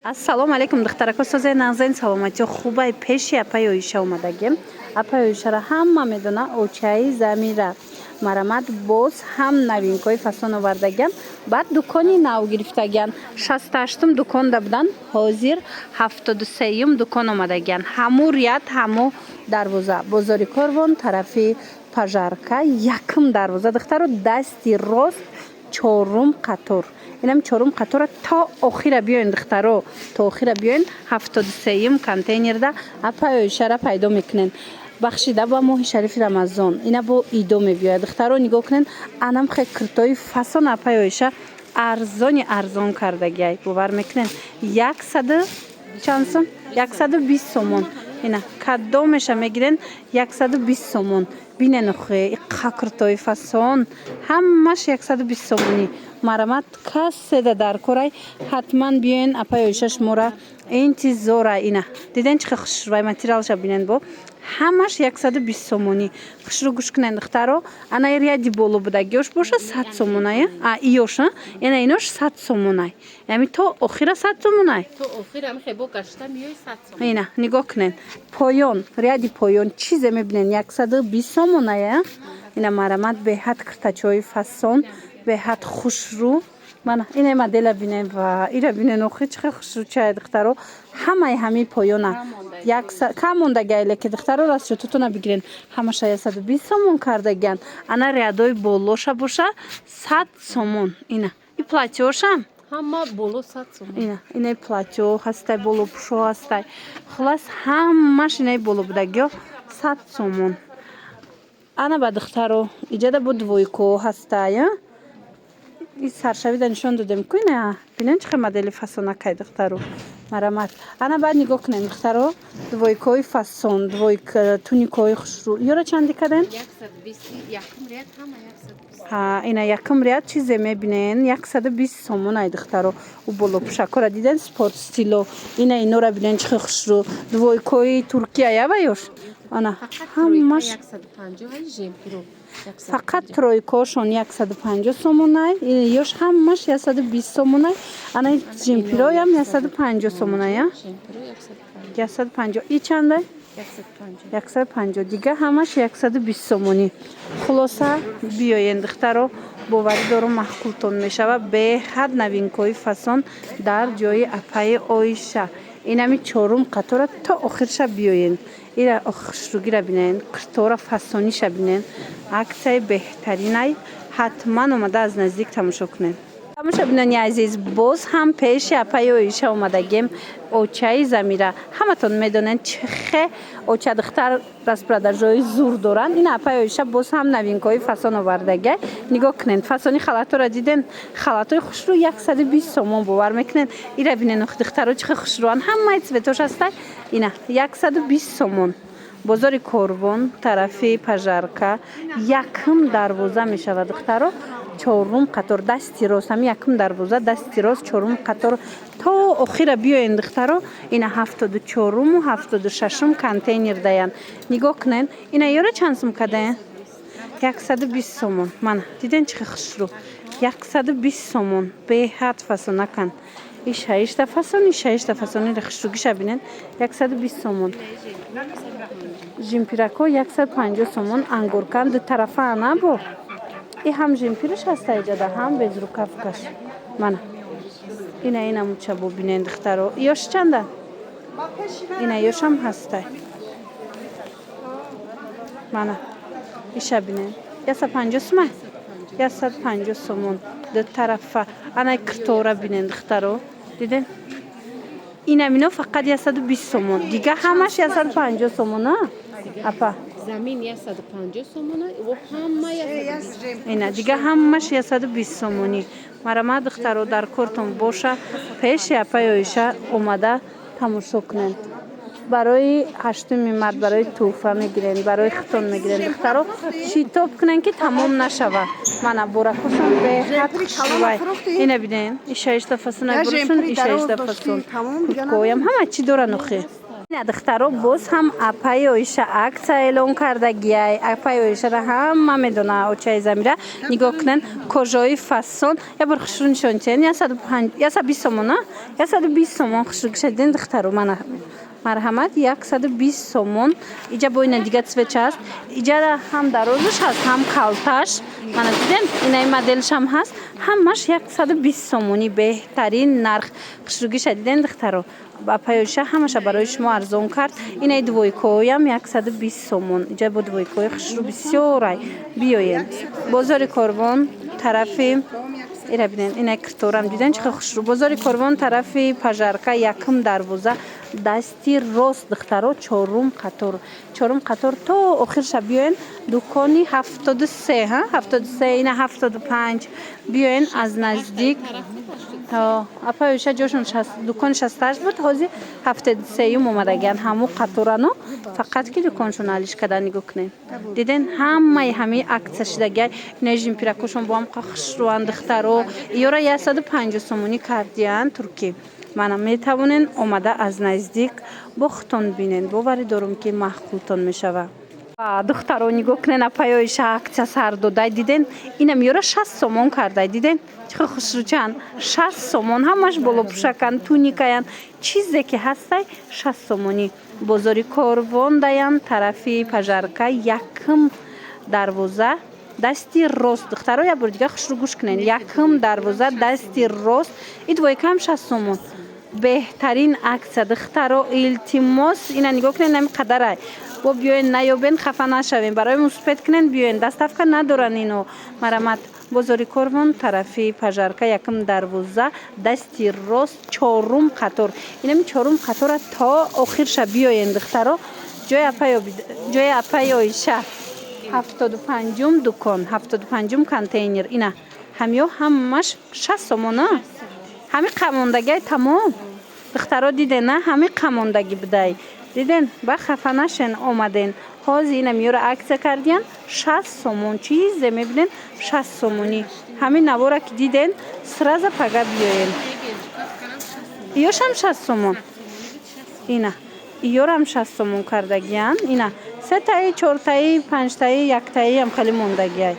Ассалому алейкум духтарако созаи нағзаин саломатиё хубай пеши апаи Оиша омадагем. Апаи Оишара ҳама медона очаи замира марамад боз ҳам навинкои фасон овардагем. Баъд дукони нав гирифтагем. 68 дукон дабудан, ҳозир 73 дукон омадагем. Ҳаму ряд, ҳаму дарвоза. Бозори Корвон, тарафи Пажарка, якум дарвоза. Духтаро дасти рост чорум қатор. Инам чорум қатора то охира биёин духтаро, то охира биёин 73 контейнерда апаи Оишара пайдо мекунен. Бахшида ба моҳи шарифи Рамазон. Ина бо идо мебиёяд. Духтаро нигоҳ кунен, анам хе киртои фасон апаи Оиша арзон кардагиай. Бовар мекунен. 100 чанд сом? 120 сомон. Ина кадомеша мегирен 120 сомон. Бинен охе иққа киртои фасон. Ҳамаш 120 сомони. Марамат касседа дар корай ҳатман биёин апаи Оиша шумора интизора. Ина диден чихе хушрӯбай материалша бинен бо ҳамаш 120 сомони. Хушрӯ гӯш кунен духтаро. Ана ряди боло будагиёш боша 100 сомонай. Иёш ина инош 100 сомонай. Ями то охира 100 сомонай. То охира ам хебо гашта миёй 100 сомон. Ина нигоҳ кунен. Поён, ряди поён чизе мебинен 120 сомонай. Ина марамат беҳад киртачои фасон, беҳад хушрӯ. Мана ина модела бинен ва ира бинен охи чихе хушрӯ чай духтаро. Ҳамаи ҳами поёна. Кам мондагиай леки духтаро растшо тутуна бигирен. Ҳамаша 120 сомон кардагиан. Ана рядои болоша боша 100 сомон. Ина и платёшам Ҳама боло 100 сомон. Ина платё ҳастай, боло пушо ҳастай. Хулас ҳамаш инаи боло будагиё 100 сомон. Ана ба духтаро иҷада бо двойко ҳастай. И саршавида нишон додем ку ина бинен чихе модели фасонакай духтаро. Марамат. Ана баъд нигоҳ кунен духтаро двойкои фасон, двойка туникои хушрӯ. Ёра чанди каден? 120 якум ряд ҳама 120. Ина якум ряд чизе мебинен 120 сомон ай духтаро. У боло пушакора диден спорт стило. Ина инора бинен чихе хушрӯ. Двойкои Туркия ява ёш. Ана ҳамаш 150 жемпиро. фақат тройкошон 150 сомонай. Ёш ҳамаш 120 сомонай. Ана жемпироям 150 сомонай. Жемпиро 150. 150. И чандай? 150. 150. Дига ҳамаш 120 сомонӣ. Хулоса биёен духтаро боварӣ дорум маҳқултон мешава беҳад навинкои фасон дар ҷои апаи Оиша. Инами чорум қатора то охирша биёен. Ира хушрӯгира бинен, киртора фасониша бинен. Аксияи беҳтаринай ҳатман омада аз наздик тамошо кунен. Тамошо бинани азиз, боз ҳам пеши апаи Оиша омадагем очаи замира. Ҳаматон медонен чихе оча духтар распродажои зур доранд. Ина апаи Оиша боз ҳам навинкои фасон овардагай. Нигоҳ кунен, фасони халатора диден, халатои хушрӯ 120 сомон бовар мекунен. Ира бинен духтаро чихе хушрӯан ҳамаи цветош ҳастай. Ина 120 сомон. Бозори Корвон, тарафи Пажарка, якум дарвоза мешавад духтаро. Чорум қатор дасти рост, ҳами якум дарвоза дасти рост чорум қатор то охира биёен духтаро. Ина 74 76 контейнер даян. Нигоҳ кунен, ина ёра чанд сум кадаен? 120 сомон. Мана диден чихе хушрӯ. 120 сомон. Беҳад фасонакан. И шаишта фасони хушрӯгиша бинен 120 сомон. Жемпирако 150 сомон ангоркан ду тарафа ана бо. И ҳам жемпираш ҳаста иҷада ҳам без рукавкаш. Мана ина мучабо бинен духтаро. Ёш чанда? Ина ёшам ҳастай. Мана иша бинен 150 сомон. 150 сомон ду тарафа. Ана киртора бинен духтаро. Диден? Ина мино фақат 120 сомон. Дига ҳамаш 150 сомон. Апа Замин 150 сомона, во ҳама 120. Ина дига ҳамаш 120 сомонӣ. Марамат духтаро дар кортон боша пеши апаи Оиша омада тамошо кунен. Барои 8 март барои тӯҳфа мегирен, барои хитон мегирен духтаро шитоб кунен ки тамом нашава. Мана боракушон беҳад хушрӯбай. Ина бинен ишаишта фасонай бурушун ишаишта фасон. Кӯям ҳама чӣ доран охе. ина духтаро боз ҳам апаи оиша акция эълон кардагиай. Апаи оишаро ҳама медона. Очаи замира нигоҳ кунен кожои фасон я бор хушру нишонтиен 120 сомон 120 сомон хушру гишадиден духтаро мана марҳамат 120 сомон. Иҷа бо ина дига цвеча аст. Иҷа ҳам дарозаш ҳаст, ҳам калташ. Мана дидем инаи моделш ҳам ҳаст. Ҳамаш 120 сомони беҳтарин нарх. Хушругӣ шадиден духтаро. Апаи оиша ҳамаша барои шумо арзон кард. Инаи двойкоям 120 сомон. Иҷа бо двойкои хушру бисёрай. Биёед. Бозори Корвон тарафи ира бинен инаи кирторам диден чӣ хушру. Бозори Корвон тарафи пажарка якум дарвоза дасти рост духтаро чорум қатор то охирша биёен дукони 73 73 ина 75 биёен аз наздик то апаи оиша ҷошон дукони 68 буд ҳозир 73 омадагиан ҳамо қаторано фақат ки дуконшон алиш кардан нигоҳ кунем диден ҳамаи ҳамаи акция шидагиай нежим пиракушон бо ҳам хушруан духтаро иёра 150 сомонӣ кардиян туркӣ мана метавонен омада аз наздик бо хутон бинен боварӣ дорум ки маҳқултон мешава духтаро нигоҳ кунен апаи оиша акция сар додай диден инам ёра 60 сомон кардай диден чӣ хушручан 60 сомон ҳамаш болопӯшакан туникаян чизе ки ҳастай 60 сомонӣ бозори Корвон даян тарафи пажарка якум дарвоза дасти рост духтаро я бор дига хушру гӯш кунен якум дарвоза дасти рост и двойкам 60 сомон беҳтарин акция духтаро илтимос ина нигоҳ кунен нами қадарай бо биёен наёбен хафа нашавем барои муспед кунен биёен доставка надоран ино марамат бозори Корвон тарафи пажарка якум дарвоза дасти рост чорум қатор инами чорум қатора то охирша биёен духтаро ҷои апаи оиша 75 дукон 75 контейнер ина ҳамё ҳамаш 60 сомона ҳами қамондагиай тамом духтаро дидена ҳами қамондагӣ будай диден ба хафа нашен омаден ҳозир ина миёра акция кардиян 60 сомон чизе мебинен 60 сомонӣ ҳамин навора ки диден сраза пага биёен иёшам 60 сомон ина иёрам 60 сомон кардагиян ина 3 таи 4 таи 5 таи 1 таи ам хали мондагиай